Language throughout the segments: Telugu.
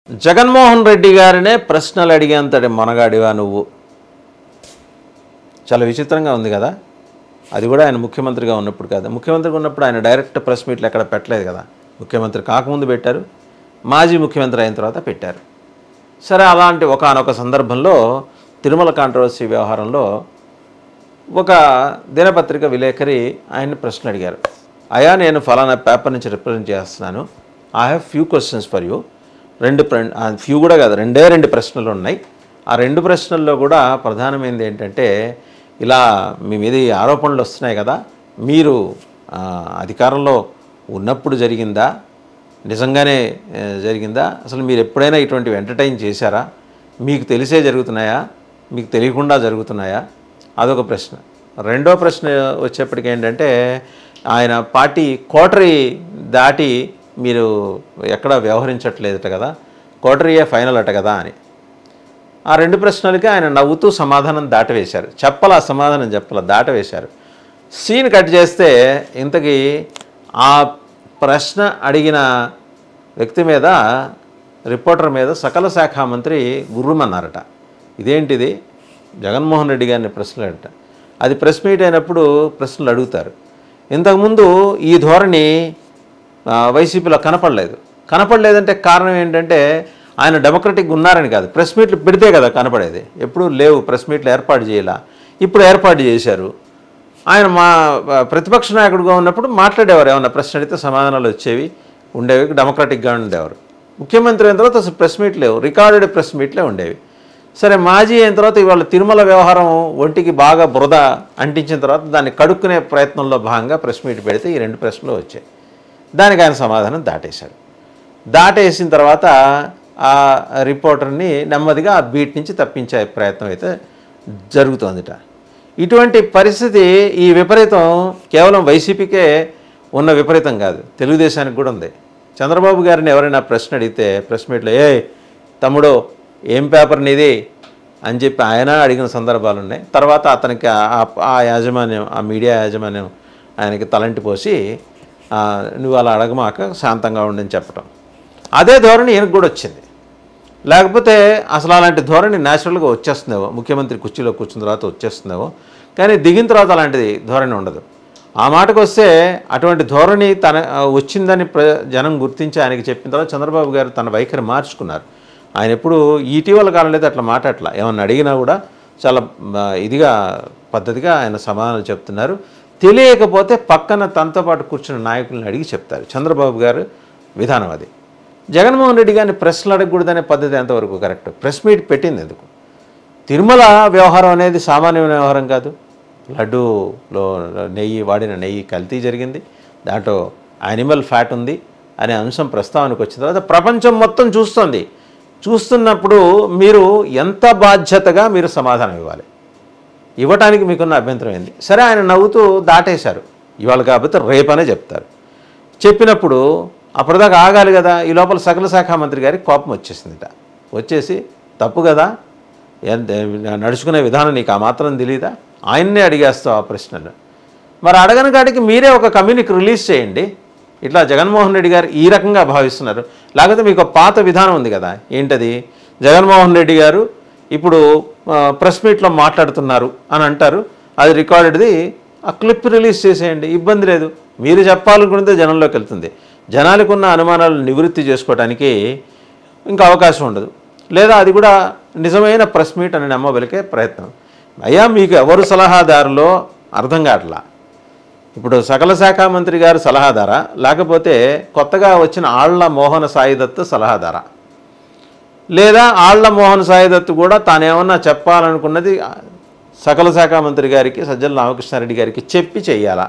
జగన్మోహన్ రెడ్డి గారినే ప్రశ్నలు అడిగేంతటి మొనగాడివా నువ్వు? చాలా విచిత్రంగా ఉంది కదా. అది కూడా ఆయన ముఖ్యమంత్రిగా ఉన్నప్పుడు కాదు. ముఖ్యమంత్రిగా ఉన్నప్పుడు ఆయన డైరెక్ట్ ప్రెస్ మీట్లు ఎక్కడ పెట్టలేదు కదా. ముఖ్యమంత్రి కాకముందు పెట్టారు, మాజీ ముఖ్యమంత్రి అయిన తర్వాత పెట్టారు. సరే, అలాంటి ఒకానొక సందర్భంలో తిరుమల కాంట్రవర్సీ వ్యవహారంలో ఒక దినపత్రిక విలేకరి ఆయన్ని ప్రశ్న అడిగారు. అయ్యా, నేను ఫలానా పేపర్ నుంచి రిప్రజెంట్ చేస్తున్నాను, I have few questions for you. Few కూడా కాదు, రెండు ప్రశ్నలు ఉన్నాయి. ఆ రెండు ప్రశ్నల్లో కూడా ప్రధానమైనది ఏంటంటే, ఇలా మీ మీద ఈ ఆరోపణలు వస్తున్నాయి కదా, మీరు అధికారంలో ఉన్నప్పుడు జరిగిందా, నిజంగానే జరిగిందా, అసలు మీరు ఎప్పుడైనా ఇటువంటివి ఎంటర్టైన్ చేశారా, మీకు తెలిసే జరుగుతున్నాయా, మీకు తెలియకుండా జరుగుతున్నాయా? అదొక ప్రశ్న. రెండో ప్రశ్న వచ్చేప్పటికి ఏంటంటే, ఆయన పార్టీ కోటరీ దాటి మీరు ఎక్కడ వ్యవహరించట్లేదట కదా, కోటరీయే ఫైనల్ అట కదా అని. ఆ రెండు ప్రశ్నలకి ఆయన నవ్వుతూ సమాధానం దాటవేశారు. చెప్పాల సమాధానం చెప్పాల, దాటవేశారు. సీన్ కట్ చేస్తే ఇంతకీ ఆ ప్రశ్న అడిగిన వ్యక్తి మీద, రిపోర్టర్ మీద సకల శాఖ మంత్రి గుర్రుమన్నారట. ఇదేంటిది, జగన్మోహన్ రెడ్డి గారిని ప్రశ్నలు అడట. అది ప్రెస్ మీట్ అయినప్పుడు ప్రశ్నలు అడుగుతారు. ఇంతకుముందు ఈ ధోరణి వైసీపీలో కనపడలేదంటే కారణం ఏంటంటే, ఆయన డెమోక్రటిక్గా ఉన్నారని కాదు, ప్రెస్ మీట్లు పెడితే కదా కనపడేది. ఎప్పుడు లేవు, ప్రెస్ మీట్లు ఏర్పాటు చేయాల, ఇప్పుడు ఏర్పాటు చేశారు. ఆయన మా ప్రతిపక్ష నాయకుడిగా ఉన్నప్పుడు మాట్లాడేవారు, ఏమన్నా ప్రశ్న అడిగితే సమాధానాలు వచ్చేవి, ఉండేవి, డెమోక్రటిక్గా ఉండేవారు. ముఖ్యమంత్రి అయిన తర్వాత అసలు ప్రెస్ మీట్ లేవు, రికార్డెడ్ ప్రెస్ మీట్లే ఉండేవి. సరే, మాజీ అయిన తర్వాత ఇవాళ తిరుమల వ్యవహారం ఒంటికి బాగా బురద అంటించిన తర్వాత దాన్ని కడుక్కునే ప్రయత్నంలో భాగంగా ప్రెస్ మీట్ పెడితే ఈ రెండు ప్రశ్నలు వచ్చాయి. దానికి ఆయన సమాధానం దాటేశాడు. దాటేసిన తర్వాత ఆ రిపోర్టర్ని నెమ్మదిగా ఆ బీట్ నుంచి తప్పించే ప్రయత్నం అయితే జరుగుతోందిట. ఇటువంటి పరిస్థితి, ఈ విపరీతం కేవలం వైసీపీకే ఉన్న విపరీతం కాదు, తెలుగుదేశానికి కూడా ఉంది. చంద్రబాబు గారిని ఎవరైనా ప్రశ్న అడిగితే ప్రెస్ మీట్లో, ఏ తమ్ముడు ఏం పేపర్ నీది అని చెప్పి ఆయన అడిగిన సందర్భాలు ఉన్నాయి. తర్వాత అతనికి ఆ యాజమాన్యం, ఆ మీడియా యాజమాన్యం ఆయనకి తలంటి పోసి, నువ్వు అలా అడగమాక శాంతంగా ఉండని చెప్పటం. అదే ధోరణి ఈయనకు కూడా వచ్చింది. లేకపోతే అసలు అలాంటి ధోరణి న్యాచురల్గా వచ్చేస్తుందేమో, ముఖ్యమంత్రి కుర్చీలో కూర్చున్న తర్వాత వచ్చేస్తుందేమో, కానీ దిగిన తర్వాత అలాంటిది ధోరణి ఉండదు. ఆ మాటకు వస్తే అటువంటి ధోరణి తన వచ్చిందని జనం గుర్తించి ఆయనకి చెప్పిన తర్వాత చంద్రబాబు గారు తన వైఖరి మార్చుకున్నారు. ఆయన ఎప్పుడు ఇటీవల కాలంలో అయితే అట్లా మాట్లాడలా, ఏమన్నా అడిగినా కూడా చాలా ఇదిగా పద్ధతిగా ఆయన సమాధానాలు చెప్తున్నారు. తెలియకపోతే పక్కన తనతో పాటు కూర్చున్న నాయకులను అడిగి చెప్తారు. చంద్రబాబు గారు విధానం అది. జగన్మోహన్ రెడ్డి గారిని ప్రశ్నలు అడగకూడదనే పద్ధతి ఎంతవరకు కరెక్ట్? ప్రెస్ మీట్ పెట్టింది ఎందుకు? తిరుమల వ్యవహారం అనేది సామాన్యమైన వ్యవహారం కాదు. లడ్డూలో వాడిన నెయ్యి కల్తీ జరిగింది, దాంట్లో యానిమల్ ఫ్యాట్ ఉంది అనే అంశం ప్రస్తావనకు వచ్చిన తర్వాత ప్రపంచం మొత్తం చూస్తున్నప్పుడు మీరు ఎంత బాధ్యతగా మీరు సమాధానం ఇవ్వాలి? ఇవ్వటానికి మీకున్న అభ్యంతరం ఏంది? సరే, ఆయన నవ్వుతూ దాటేశారు. ఇవాళ కాకపోతే రేపనే చెప్తారు. చెప్పినప్పుడు అప్పటిదాకా ఆగాలి కదా. ఈ లోపల సకల శాఖ మంత్రి గారికి కోపం వచ్చేసిందిట. వచ్చేసి, తప్పు కదా, నడుచుకునే విధానం నీకు ఆ మాత్రం తెలీదా, ఆయన్నే అడిగేస్తావు ఆ ప్రశ్నలు. మరి అడగని కాడికి మీరే ఒక కమ్యూనిక్ రిలీజ్ చేయండి. ఇట్లా జగన్మోహన్ రెడ్డి గారు ఈ రకంగా భావిస్తున్నారు. లేకపోతే మీకు పాత విధానం ఉంది కదా, ఏంటది, జగన్మోహన్ రెడ్డి గారు ఇప్పుడు ప్రెస్ మీట్లో మాట్లాడుతున్నారు అని అంటారు, అది రికార్డెడ్ది, ఆ క్లిప్ రిలీజ్ చేసేయండి, ఇబ్బంది లేదు. మీరు చెప్పాలనుకుంటే జనంలోకి వెళ్తుంది. జనాలకు ఉన్న అనుమానాలు నివృత్తి చేసుకోవడానికి ఇంకా అవకాశం ఉండదు. లేదా అది కూడా నిజమైన ప్రెస్ మీట్ అని నమ్మబలికే ప్రయత్నం. అయ్యా, మీకు ఎవరు సలహాదారులో అర్థం కావట్లా. ఇప్పుడు సకల శాఖ మంత్రి గారు సలహాదారా, లేకపోతే కొత్తగా వచ్చిన ఆళ్ల మోహన సాయిదత్ సలహాదారా? లేదా ఆళ్ల మోహన్ సాయిదత్ కూడా తానేమన్నా చెప్పాలనుకున్నది సకల శాఖ మంత్రి గారికి, సజ్జల రామకృష్ణారెడ్డి గారికి చెప్పి చెయ్యాలా?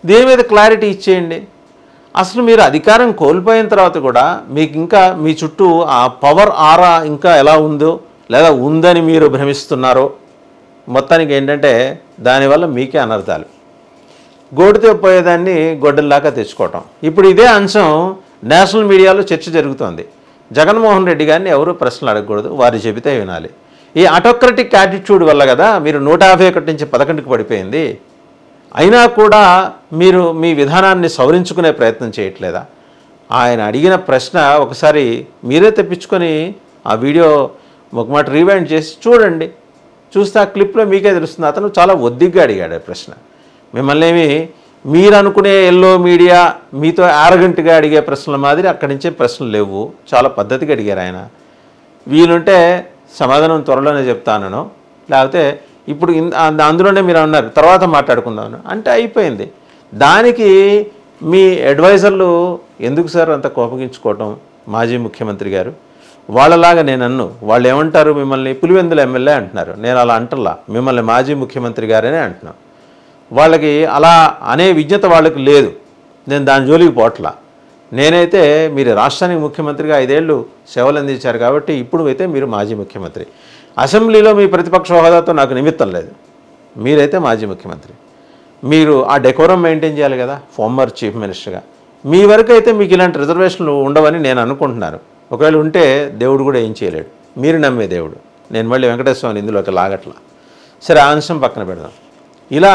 దీని మీద క్లారిటీ ఇచ్చేయండి. అసలు మీరు అధికారం కోల్పోయిన తర్వాత కూడా మీకు ఇంకా మీ చుట్టూ ఆ పవర్ ఆరా ఇంకా ఎలా ఉందో, లేదా ఉందని మీరు భ్రమిస్తున్నారో, మొత్తానికి ఏంటంటే దానివల్ల మీకే అనర్థాలు. గోడితో పోయేదాన్ని గొడ్డల్లాగా తెచ్చుకోవటం. ఇప్పుడు ఇదే అంశం నేషనల్ మీడియాలో చర్చ జరుగుతోంది. జగన్మోహన్ రెడ్డి గారిని ఎవరు ప్రశ్నలు అడగకూడదు, వారు చెబితే వినాలి. ఈ ఆటోక్రటిక్ యాటిట్యూడ్ వల్ల కదా మీరు 151 నుంచి 11కి పడిపోయింది. అయినా కూడా మీరు మీ విధానాన్ని సవరించుకునే ప్రయత్నం చేయట్లేదా? ఆయన అడిగిన ప్రశ్న ఒకసారి మీరే తెప్పించుకొని ఆ వీడియో ఒక మాట రీవైండ్ చేసి చూడండి. చూస్తే ఆ క్లిప్లో మీకే తెలుస్తుంది. అతను చాలా ఒద్దిగ్గా అడిగాడు ఆ ప్రశ్న. మిమ్మల్ని ఏమి మీరు అనుకునే ఎల్లో మీడియా మీతో యారగెంట్గా అడిగే ప్రశ్నల మాదిరి అక్కడి నుంచే ప్రశ్నలు లేవు. చాలా పద్ధతిగా అడిగారు ఆయన. వీలుంటే సమాధానం త్వరలోనే చెప్తాను, లేకపోతే ఇప్పుడు అందులోనే మీరు అన్నారు తర్వాత మాట్లాడుకుందామని అంటే అయిపోయింది. దానికి మీ అడ్వైజర్లు ఎందుకు సార్ అంత కోపగించుకోవటం? మాజీ ముఖ్యమంత్రి గారు వాళ్ళలాగా నేను వాళ్ళు ఏమంటారు, మిమ్మల్ని పులివెందుల ఎమ్మెల్యే అంటున్నారు. నేను అలా అంటల్లా, మిమ్మల్ని మాజీ ముఖ్యమంత్రి గారనే అంటున్నాను. వాళ్ళకి అలా అనే విజ్ఞత వాళ్ళకి లేదు. నేను దాని జోలికి పోట్లా. నేనైతే మీరు రాష్ట్రానికి ముఖ్యమంత్రిగా 5 ఏళ్ళు సేవలు అందించారు కాబట్టి ఇప్పుడు అయితే మీరు మాజీ ముఖ్యమంత్రి. అసెంబ్లీలో మీ ప్రతిపక్ష హోదాతో నాకు నిమిత్తం లేదు. మీరైతే మాజీ ముఖ్యమంత్రి, మీరు ఆ డెకోరం మెయింటైన్ చేయాలి కదా ఫార్మర్ చీఫ్ మినిస్టర్గా. మీ వరకు అయితే మీకు ఇలాంటి రిజర్వేషన్లు ఉండవని నేను అనుకుంటున్నాను. ఒకవేళ ఉంటే దేవుడు కూడా ఏం చేయలేడు. మీరు నమ్మే దేవుడు. నేను మళ్ళీ వెంకటేశ్వరని ఇందులోకి లాగట్లా. సరే, ఆ అంశం పక్కన పెడదాం. ఇలా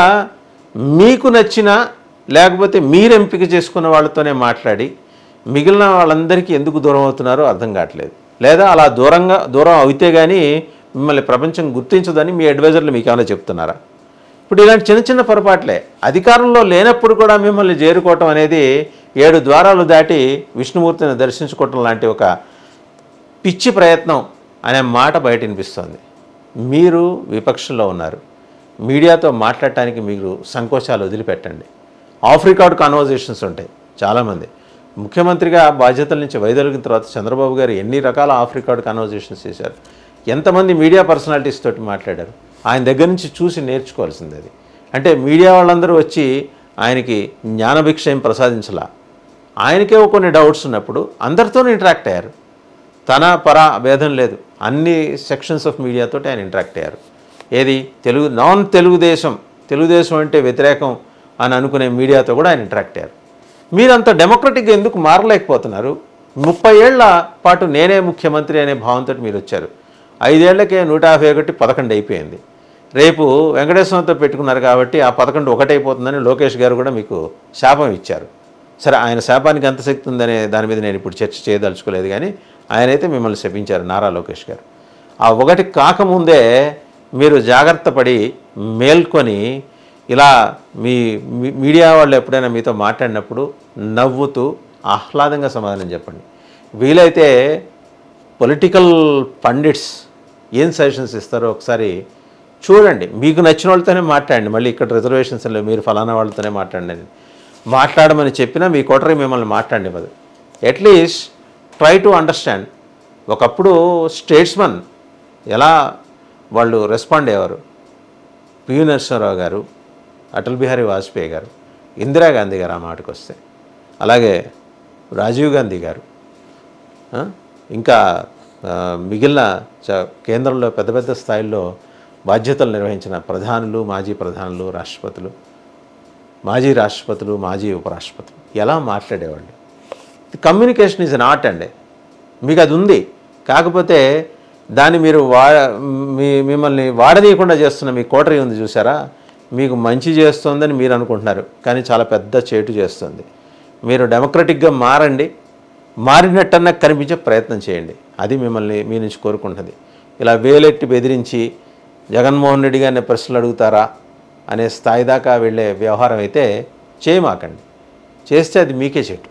మీకు నచ్చిన లేకపోతే మీరు ఎంపిక చేసుకున్న వాళ్ళతోనే మాట్లాడి మిగిలిన వాళ్ళందరికీ ఎందుకు దూరం అవుతున్నారో అర్థం కావట్లేదు. లేదా అలా దూరం అయితే కానీ మిమ్మల్ని ప్రపంచం గుర్తించదని మీ అడ్వైజర్లు మీకు ఏమైనా చెప్తున్నారా? ఇప్పుడు ఇలాంటి చిన్న చిన్న పొరపాట్లే. అధికారంలో లేనప్పుడు కూడా మిమ్మల్ని చేరుకోవటం అనేది 7 ద్వారాలు దాటి విష్ణుమూర్తిని దర్శించుకోవటం లాంటి ఒక పిచ్చి ప్రయత్నం అనే మాట బయట వినిపిస్తోంది. మీరు విపక్షంలో ఉన్నారు. మీడియాతో మాట్లాడటానికి మీరు సంకోచాలు వదిలిపెట్టండి. ఆఫ్ రికార్డ్ కాన్వర్జేషన్స్ ఉంటాయి. చాలామంది ముఖ్యమంత్రిగా బాధ్యతల నుంచి వైదొలిగిన తర్వాత చంద్రబాబు గారు ఎన్ని రకాల ఆఫ్ రికార్డ్ కాన్వర్జేషన్స్ చేశారు, ఎంతమంది మీడియా పర్సనాలిటీస్ తోటి మాట్లాడారు. ఆయన దగ్గర నుంచి చూసి నేర్చుకోవాల్సింది అది. అంటే మీడియా వాళ్ళందరూ వచ్చి ఆయనకి జ్ఞానభిక్ష ఏం ప్రసాదించలా. ఆయనకే కొన్ని డౌట్స్ ఉన్నప్పుడు అందరితోనూ ఇంటరాక్ట్ అయ్యారు. తన పరా భేదం లేదు. అన్ని సెక్షన్స్ ఆఫ్ మీడియాతో ఆయన ఇంటరాక్ట్ అయ్యారు. ఏది నాన్ తెలుగుదేశం అంటే వ్యతిరేకం అని అనుకునే మీడియాతో కూడా ఆయన ఇంటరాక్ట్ అయ్యారు. మీరంత డెమోక్రటిక్గా ఎందుకు మారలేకపోతున్నారు? 30 ఏళ్ల పాటు నేనే ముఖ్యమంత్రి అనే భావంతో మీరు వచ్చారు. 5 ఏళ్లకే 151 11 అయిపోయింది. రేపు వెంకటేశ్వరంతో పెట్టుకున్నారు కాబట్టి ఆ 11 ఒకటైపోతుందని లోకేష్ గారు కూడా మీకు శాపం ఇచ్చారు. సరే, ఆయన శాపానికి ఎంత శక్తి ఉందనే దాని మీద నేను ఇప్పుడు చర్చ చేయదలుచుకోలేదు, కానీ ఆయనైతే మిమ్మల్ని శపించారు, నారా లోకేష్ గారు. ఆ 1 కాకముందే మీరు జాగ్రత్త పడి మేల్కొని ఇలా మీ మీడియా వాళ్ళు ఎప్పుడైనా మీతో మాట్లాడినప్పుడు నవ్వుతూ ఆహ్లాదంగా సమాధానం చెప్పండి. వీలైతే పొలిటికల్ పండిట్స్ ఏం సజెషన్స్ ఇస్తారో ఒకసారి చూడండి. మీకు నచ్చిన వాళ్ళతోనే మాట్లాడండి. మళ్ళీ ఇక్కడ రిజర్వేషన్స్ లేవు, మీరు ఫలానా వాళ్ళతోనే మాట్లాడండి. మాట్లాడమని చెప్పినా మీ కోటరీ మిమ్మల్ని మాట్లాడివ్వదు. At least try to understand. ఒకప్పుడు స్టేట్స్మన్ ఎలా వాళ్ళు రెస్పాండ్ అయ్యేవారు. పివి నరసింహారావు గారు, అటల్ బిహారీ వాజ్పేయి గారు, ఇందిరాగాంధీ గారు, ఆ మాటకు వస్తే అలాగే రాజీవ్ గాంధీ గారు, ఇంకా మిగిలిన కేంద్రంలో పెద్ద పెద్ద స్థాయిల్లో బాధ్యతలు నిర్వహించిన ప్రధానులు, మాజీ ప్రధానులు, రాష్ట్రపతులు, మాజీ రాష్ట్రపతులు, మాజీ ఉపరాష్ట్రపతులు ఎలా మాట్లాడేవాళ్ళు. కమ్యూనికేషన్ ఈజ్ అన్ ఆర్ట్ అండి. మీకు అది ఉంది. కాకపోతే దాన్ని మీరు మిమ్మల్ని వాడనీయకుండా చేస్తున్న మీ కోటరీ ఉంది చూసారా, మీకు మంచి చేస్తుందని మీరు అనుకుంటున్నారు, కానీ చాలా పెద్ద చేటు చేస్తుంది. మీరు డెమోక్రటిక్గా మారండి. మారినట్టన్నా కనిపించే ప్రయత్నం చేయండి. అది మిమ్మల్ని మీ నుంచి కోరుకుంటుంది. ఇలా వేలెట్టి బెదిరించి జగన్మోహన్ రెడ్డి గారిని ప్రశ్నలు అడుగుతారా అనే స్థాయి దాకా వెళ్ళే వ్యవహారం అయితే చేయమాకండి. చేస్తే అది మీకే చెట్టు.